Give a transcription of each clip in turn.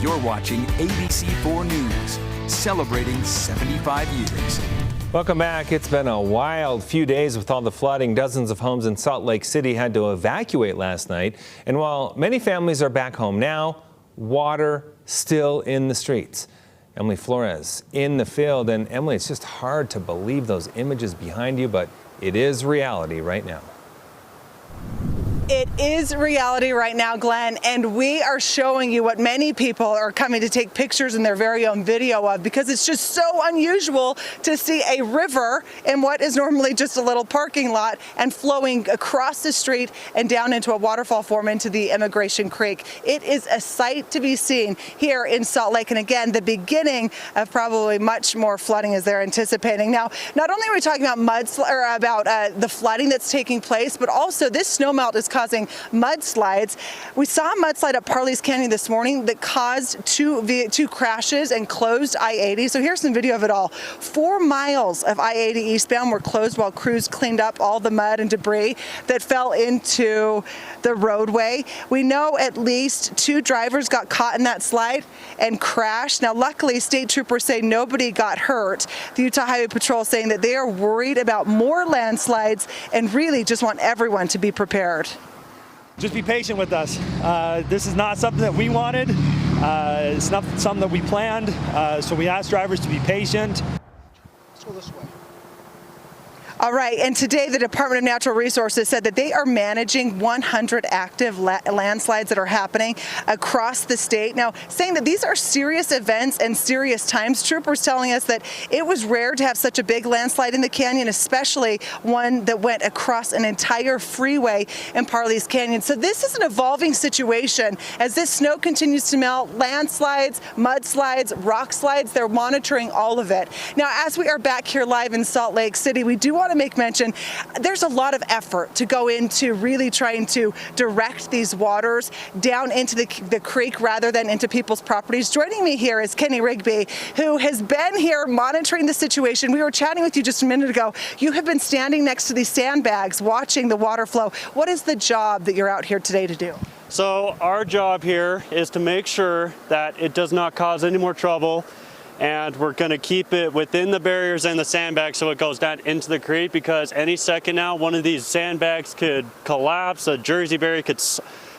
You're watching ABC4 News, celebrating 75 years. Welcome back. It's been a wild few days with all the flooding. Dozens of homes in Salt Lake City had to evacuate last night. And while many families are back home now, water still in the streets. Emily Flores in the field. And Emily, it's just hard to believe those images behind you, but it is reality right now. It is reality right now, Glenn, and we are showing you what many people are coming to take pictures in their very own video of, because it's just so unusual to see a river in what is normally just a little parking lot and flowing across the street and down into a waterfall form into the Immigration Creek. It is a sight to be seen here in Salt Lake, and again, the beginning of probably much more flooding as they're anticipating. Now, not only are we talking about the flooding that's taking place, but also this snowmelt is causing mudslides. We saw a mudslide at Parley's Canyon this morning that caused two crashes and closed I-80. So here's some video of it all. 4 miles of I-80 eastbound were closed while crews cleaned up all the mud and debris that fell into the roadway. We know at least 2 drivers got caught in that slide and crashed. Now, luckily, state troopers say nobody got hurt. The Utah Highway Patrol saying that they are worried about more landslides and really just want everyone to be prepared. Just be patient with us. This is not something that we wanted. It's not something that we planned. So we ask drivers to be patient. Let's go this way. All right, and today the Department of Natural Resources said that they are managing 100 active landslides that are happening across the state. Now, saying that these are serious events and serious times. Troopers telling us that it was rare to have such a big landslide in the canyon, especially one that went across an entire freeway in Parley's Canyon. So this is an evolving situation as this snow continues to melt. Landslides, mudslides, rock slides, they're monitoring all of it. Now, as we are back here live in Salt Lake City, we do want to make mention there's a lot of effort to go into really trying to direct these waters down into the creek rather than into people's properties. Joining me here is Kenny Rigby, who has been here monitoring the situation. We were chatting with you just a minute ago. You have been standing next to these sandbags watching the water flow. What is the job that you're out here today to do? So our job here is to make sure that it does not cause any more trouble, and we're going to keep it within the barriers and the sandbags so it goes down into the creek, because any second now one of these sandbags could collapse, a Jersey barrier could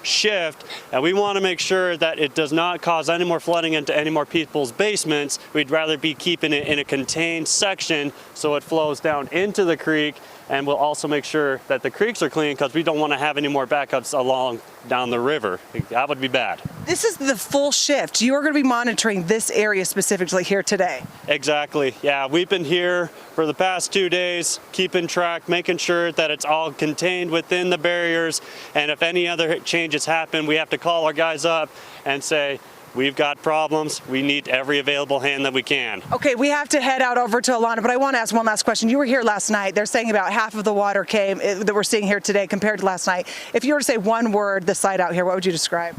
shift, and we want to make sure that it does not cause any more flooding into any more people's basements. We'd rather be keeping it in a contained section so it flows down into the creek, and we'll also make sure that the creeks are clean because we don't want to have any more backups along down the river. That would be bad. This is the full shift. You are going to be monitoring this area specifically here today. Exactly. Yeah, we've been here for the past 2 days, keeping track, making sure that it's all contained within the barriers. And if any other changes happen, we have to call our guys up and say, we've got problems. We need every available hand that we can. Okay, we have to head out over to Alana, but I want to ask one last question. You were here last night. They're saying about half of the water came that we're seeing here today compared to last night. If you were to say one word, the site out here, what would you describe?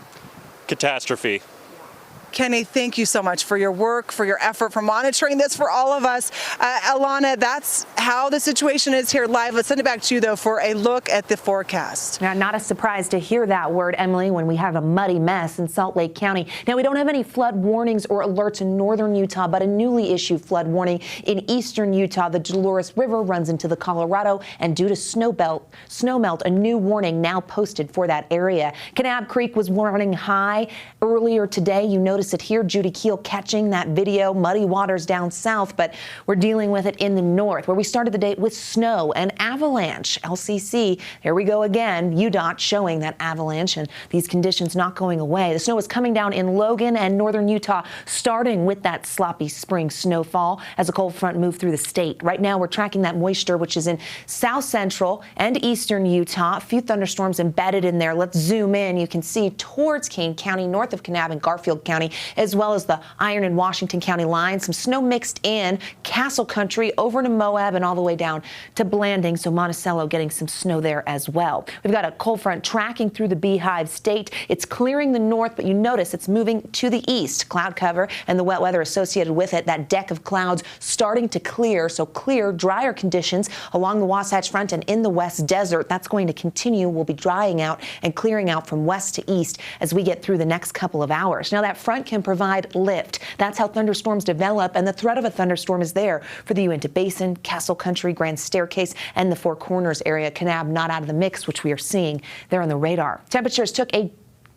Catastrophe. Kenny, thank you so much for your work, for your effort, for monitoring this for all of us. Alana, that's how the situation is here live. Let's send it back to you, though, for a look at the forecast. Now, not a surprise to hear that word, Emily, when we have a muddy mess in Salt Lake County. Now, we don't have any flood warnings or alerts in northern Utah, but a newly issued flood warning in eastern Utah. The Dolores River runs into the Colorado, and due to snowmelt, a new warning now posted for that area. Kanab Creek was running high earlier today. You notice it here. Judy Keel catching that video. Muddy waters down south, but we're dealing with it in the north, where we started the day with snow and avalanche. LCC, here we go again. UDOT showing that avalanche and these conditions not going away. The snow is coming down in Logan and northern Utah, starting with that sloppy spring snowfall as a cold front moved through the state. Right now, we're tracking that moisture, which is in south central and eastern Utah. A few thunderstorms embedded in there. Let's zoom in. You can see towards Kane County, north of Kanab and Garfield County, as well as the Iron and Washington County line. Some snow mixed in Castle Country over to Moab and all the way down to Blanding. So Monticello getting some snow there as well. We've got a cold front tracking through the Beehive State. It's clearing the north, but you notice it's moving to the east. Cloud cover and the wet weather associated with it. That deck of clouds starting to clear. So clear, drier conditions along the Wasatch Front and in the West Desert. That's going to continue. We'll be drying out and clearing out from west to east as we get through the next couple of hours. Now that front front can provide lift. That's how thunderstorms develop, and the threat of a thunderstorm is there for the Uinta Basin, Castle Country, Grand Staircase, and the Four Corners area. Kanab not out of the mix, which we are seeing there on the radar. Temperatures took a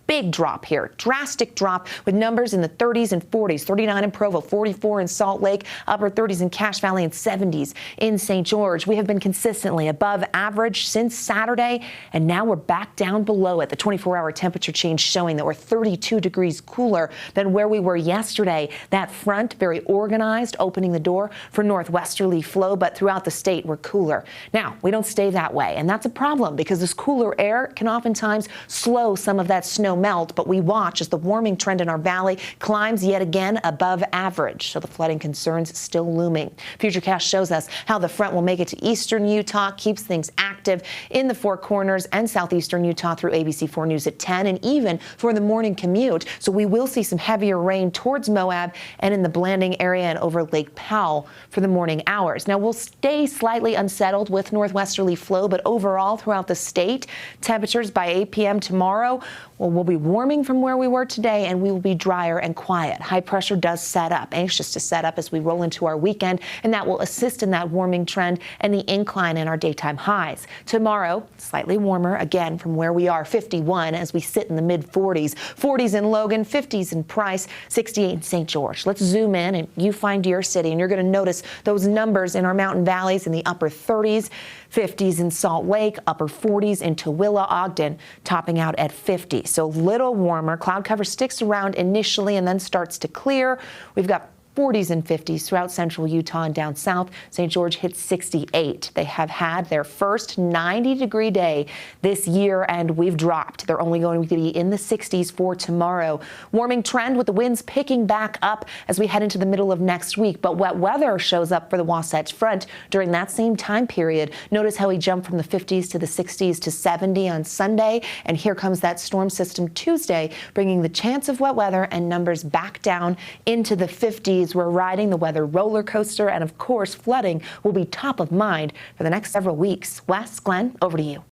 big drop here, drastic drop with numbers in the 30s and 40s, 39 in Provo, 44 in Salt Lake, upper 30s in Cache Valley, and 70s in St. George. We have been consistently above average since Saturday, and now we're back down below it. The 24-hour temperature change showing that we're 32 degrees cooler than where we were yesterday. That front, very organized, opening the door for northwesterly flow, but throughout the state, we're cooler. Now, we don't stay that way, and that's a problem because this cooler air can oftentimes slow some of that snow melt, but we watch as the warming trend in our valley climbs yet again above average. So the flooding concerns still looming. FutureCast shows us how the front will make it to eastern Utah, keeps things active in the Four Corners and southeastern Utah through ABC4 News at 10, and even for the morning commute. So we will see some heavier rain towards Moab and in the Blanding area and over Lake Powell for the morning hours. Now we'll stay slightly unsettled with northwesterly flow, but overall throughout the state, temperatures by 8 p.m. tomorrow, well, we'll be warming from where we were today, and we will be drier and quiet. High pressure does set up, anxious to set up as we roll into our weekend, and that will assist in that warming trend and the incline in our daytime highs. Tomorrow, slightly warmer, again from where we are, 51 as we sit in the mid-40s. 40s in Logan, 50s in Price, 68 in St. George. Let's zoom in and you find your city, and you're going to notice those numbers in our mountain valleys in the upper 30s, 50s in Salt Lake, upper 40s in Tooele, Ogden, topping out at 50. So little warmer. Cloud cover sticks around initially and then starts to clear. We've got 40s and 50s throughout central Utah and down south. St. George hit 68. They have had their first 90-degree day this year, and we've dropped. They're only going to be in the 60s for tomorrow. Warming trend with the winds picking back up as we head into the middle of next week, but wet weather shows up for the Wasatch Front during that same time period. Notice how we jumped from the 50s to the 60s to 70 on Sunday, and here comes that storm system Tuesday, bringing the chance of wet weather and numbers back down into the 50s. We're riding the weather roller coaster, and of course, flooding will be top of mind for the next several weeks. Wes, Glenn, over to you.